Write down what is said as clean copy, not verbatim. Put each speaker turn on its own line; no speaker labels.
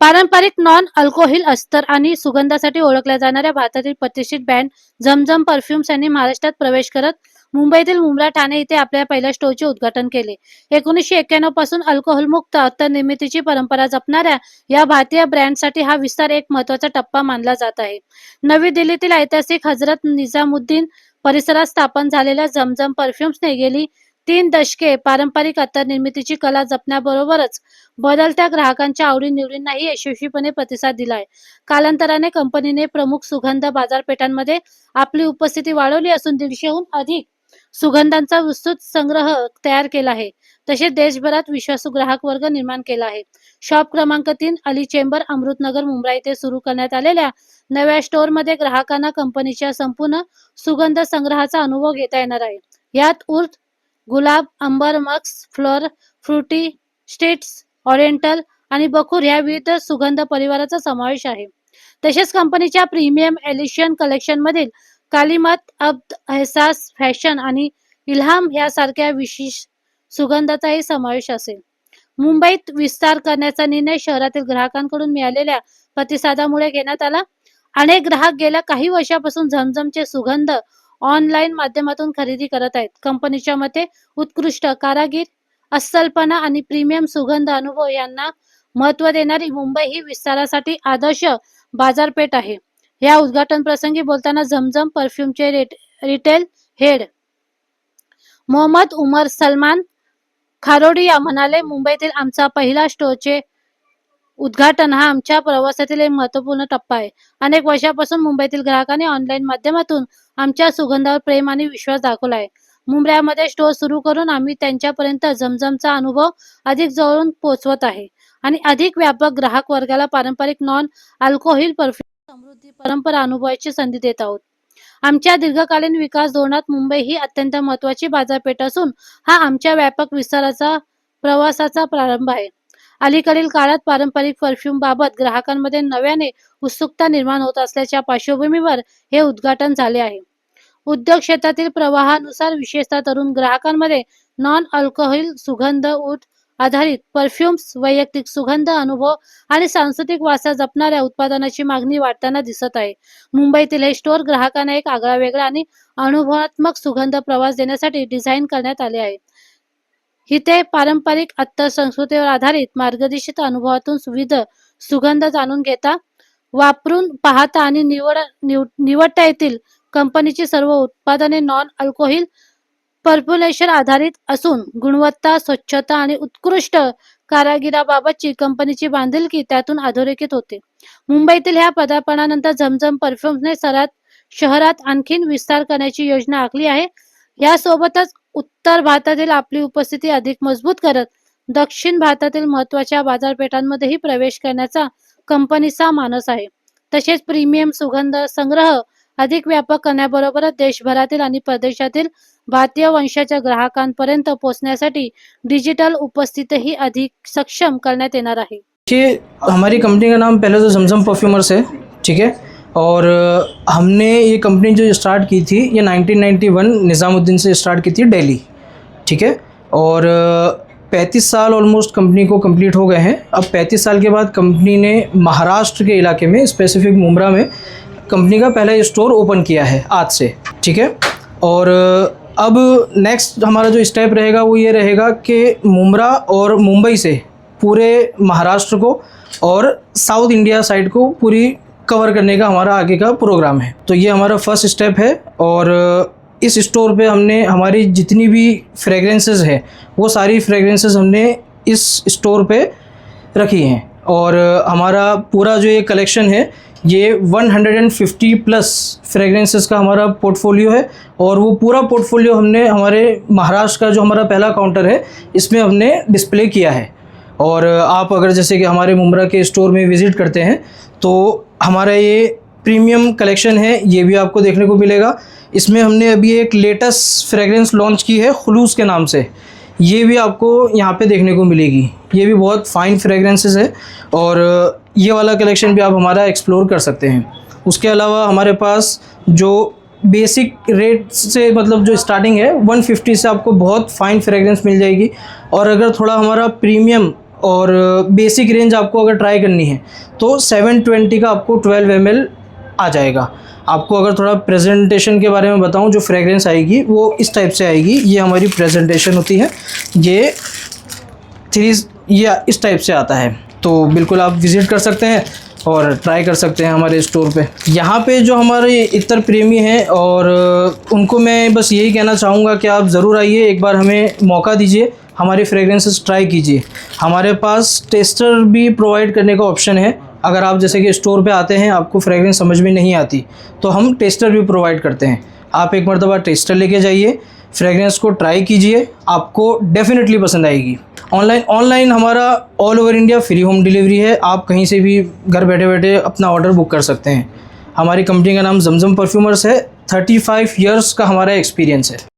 पारंपरिक non alcohol अस्तर आणि सुगंधासाठी ओळखल्या जाणाऱ्या भारतातील प्रतिष्ठित ब्रँड झमझम परफ्यूम्स यांनी महाराष्ट्रात प्रवेश करत मुंबईतील मुंब्रा ठाणे येथे आपल्या पहिल्या स्टोअरचे उद्घाटन केले. 1991 पासून अल्कोहोलमुक्त अत्तर निर्मितीची परंपरा जपणाऱ्या या भारतीय ब्रँडसाठी हा विस्तार एक महत्त्वाचा टप्पा मानला जात आहे. नवी दिल्लीतील ऐतिहासिक हजरत निजामुद्दीन परिसरात स्थापन झालेल्या झमझम परफ्यूम्सने गेली 3 दशके पारंपरिक अत्तर निर्मितीची कला जपण्याबरोबरच बदलत्या ग्राहकांच्या आवडी-निवडींनाही यशस्वीपणे प्रतिसाद दिला आहे. कालांतराने कंपनीने प्रमुख सुगंध बाजारपेठांमध्ये आपली उपस्थिती वाढवली असून 150हून अधिक सुगंधांचा विस्तृत संग्रह तयार केला आहे. तसेच देशभरात विश्वासू ग्राहक वर्ग निर्माण केला आहे. शॉप क्रमांक 3 अली चेंबर, अमृतनगर, मुंब्रा येथे सुरू करण्यात आलेल्या नव्या स्टोअरमध्ये ग्राहकांना कंपनीच्या संपूर्ण सुगंध संग्रहाचा अनुभव घेता येणार आहे. यात उर्द, गुलाब, अंबर, मक्स, फ्लोर, फ्रुटी, स्टिट्स, ओरिएंटल आणि बखूर या विविध सुगंध परिवाराचा समावेश आहे. तसेच कंपनीच्या प्रीमियम एलिशन कलेक्शनमधील कालिमत, अब्द, एहसास, फॅशन आणि इल्हाम यासारख्या विशेष सुगंधाचाही समावेश असेल. मुंबईत विस्तार करण्याचा निर्णय शहरातील ग्राहकांकडून मिळालेल्या प्रतिसादामुळे घेण्यात आला. अनेक ग्राहक गेल्या काही वर्षापासून झमझमचे सुगंध ऑनलाईन माध्यमातून खरेदी करत आहेत. कंपनीच्या मते उत्कृष्ट कारागीर, अस्सलपणा आणि प्रीमियम सुगंध अनुभव यांना महत्त्व देणारी मुंबई ही विस्तारासाठी आदर्श बाजारपेठ आहे. या उद्घाटन प्रसंगी बोलताना झमझम परफ्यूमचे रिटेल हेड मोहम्मद उमर सलमान खारोडिया म्हणाले, मुंबईतील आमचा पहिला स्टोअरचे उद्घाटन हा आमच्या प्रवासातील एक महत्त्वपूर्ण टप्पा आहे. अनेक वर्षांपासून मुंबईतील ग्राहकांनी ऑनलाईन माध्यमातून आमच्या सुगंधावर प्रेम आणि विश्वास दाखवला आहे. मुंब्र्यामध्ये स्टोअर सुरू करून आम्ही त्यांच्यापर्यंत झमझमचा अनुभव अधिक जवळून पोहोचवत आहे आणि अधिक व्यापक ग्राहक वर्गाला पारंपरिक नॉन अल्कोहोल परफ्यूम समृद्धी परंपरा अनुभवायची संधी देत आहोत. आमच्या दीर्घकालीन विकास धोरणात मुंबई ही अत्यंत महत्त्वाची बाजारपेठ असून हा आमच्या व्यापक विस्ताराचा प्रवासाचा प्रारंभ आहे. अलीकडील काळात पारंपरिक परफ्यूम बाबत ग्राहकांमध्ये नव्याने उत्सुकता निर्माण होत असल्याच्या पार्श्वभूमीवर हे उद्घाटन झाले आहे. उद्योग क्षेत्रातील प्रवाहानुसार विशेषतः तरुण ग्राहकांमध्ये नॉन अल्कोहोल सुगंध आधारित परफ्यूम्स, वैयक्तिक सुगंध अनुभव आणि सांस्कृतिक वारसा जपणाऱ्या उत्पादनाची मागणी वाढताना दिसत आहे. मुंबईतील हे स्टोअर ग्राहकांना एक आगळावेगळा आणि अनुभवात्मक सुगंध प्रवास देण्यासाठी डिझाईन करण्यात आले आहे. इथे पारंपरिक अत्तर संस्कृतीवर आधारित मार्गदर्शित अनुभवातून विविध सुगंध जाणून घेता, वापरून पाहता आणि निवडता येतील. कंपनीची सर्व उत्पादने नॉन अल्कोहोल फॉर्म्युलेशन आधारित असून गुणवत्ता, स्वच्छता आणि उत्कृष्ट कारागिराबाबतची कंपनीची बांधिलकी त्यातून अधोरेखित होते. मुंबईतील ह्या पदार्पणानंतर झमझम परफ्यूम्सने शहरात आणखीन विस्तार करण्याची योजना आखली आहे. यासोबतच उत्तर भारतातील आपली उपस्थिती अधिक मजबूत करत दक्षिण भारतातील महत्त्वाच्या बाजारपेठांमध्येही प्रवेश करण्याचा कंपनीचा मानस आहे. तसेच प्रीमियम सुगंध संग्रह अधिक व्यापक करण्याबरोबरच देशभरातील आणि परदेशातील भारतीय वंशाच्या ग्राहकांपर्यंत पोहोचण्यासाठी डिजिटल उपस्थितीही अधिक सक्षम करण्यात येणार आहे.
देखिए, हमारी कंपनी का नाम पहले तो झमझम परफ्यूमर्स है, ठीक है। और हमने ये कंपनी जो स्टार्ट की थी ये 1991 निज़ामुद्दीन से स्टार्ट की थी, दिल्ली, ठीक है। और 35 साल ऑलमोस्ट कंपनी को कंप्लीट हो गए हैं। अब 35 साल के बाद कंपनी ने महाराष्ट्र के इलाके में, स्पेसिफिक मुंब्रा में कंपनी का पहला स्टोर ओपन किया है आज से, ठीक है। और अब नेक्स्ट हमारा जो स्टेप रहेगा वो ये रहेगा कि मुंब्रा और मुंबई से पूरे महाराष्ट्र को और साउथ इंडिया साइड को पूरी कवर करने का हमारा आगे का प्रोग्राम है। तो ये हमारा फर्स्ट स्टेप है। और इस स्टोर पे हमने हमारी जितनी भी फ्रेगरेंसेस है वो सारी फ्रेगरेंसेस हमने इस स्टोर पे रखी हैं। और हमारा पूरा जो ये कलेक्शन है ये 150 प्लस फ्रेगरेंसेस का हमारा पोर्टफोलियो है। और वो पूरा पोर्टफोलियो हमने हमारे महाराष्ट्र का जो हमारा पहला काउंटर है इसमें हमने डिस्प्ले किया है। और आप अगर जैसे कि हमारे मुंब्रा के स्टोर में विज़िट करते हैं तो हमारा ये प्रीमियम कलेक्शन है, ये भी आपको देखने को मिलेगा। इसमें हमने अभी एक लेटेस्ट फ्रेगरेंस लॉन्च की है खुलूस के नाम से, ये भी आपको यहाँ पे देखने को मिलेगी। ये भी बहुत फाइन फ्रेगरेंसेस है और ये वाला कलेक्शन भी आप हमारा एक्सप्लोर कर सकते हैं। उसके अलावा हमारे पास जो बेसिक रेट से मतलब जो स्टार्टिंग है 150 से आपको बहुत फाइन फ्रेगरेंस मिल जाएगी। और अगर थोड़ा हमारा प्रीमियम और बेसिक रेंज आपको अगर ट्राई करनी है तो 720 का आपको 12 ml आ जाएगा। आपको अगर थोड़ा प्रेजेंटेशन के बारे में बताऊं, जो फ्रेगरेंस आएगी वो इस टाइप से आएगी। ये हमारी प्रेजेंटेशन होती है, ये इस टाइप से आता है। तो बिल्कुल आप विज़िट कर सकते हैं और ट्राई कर सकते हैं हमारे स्टोर पे। यहाँ पे जो हमारे इतर प्रेमी हैं और उनको मैं बस यही कहना चाहूँगा कि आप ज़रूर आइए, एक बार हमें मौका दीजिए, हमारी फ्रेगरेंसेस ट्राई कीजिए। हमारे पास टेस्टर भी प्रोवाइड करने का ऑप्शन है। अगर आप जैसे कि स्टोर पे आते हैं, आपको फ्रेगरेंस समझ में नहीं आती, तो हम टेस्टर भी प्रोवाइड करते हैं। आप एक मरतबा टेस्टर लेके जाइए, फ्रेगरेंस को ट्राई कीजिए, आपको डेफिनेटली पसंद आएगी। ऑनलाइन हमारा all over India free home delivery है। आप कहीं से भी घर बैठे बैठे अपना ऑर्डर बुक कर सकते हैं। हमारी कंपनी का नाम जमजम परफ्यूमर्स है। 35 ईयर्स का हमारा एक्सपीरियंस है।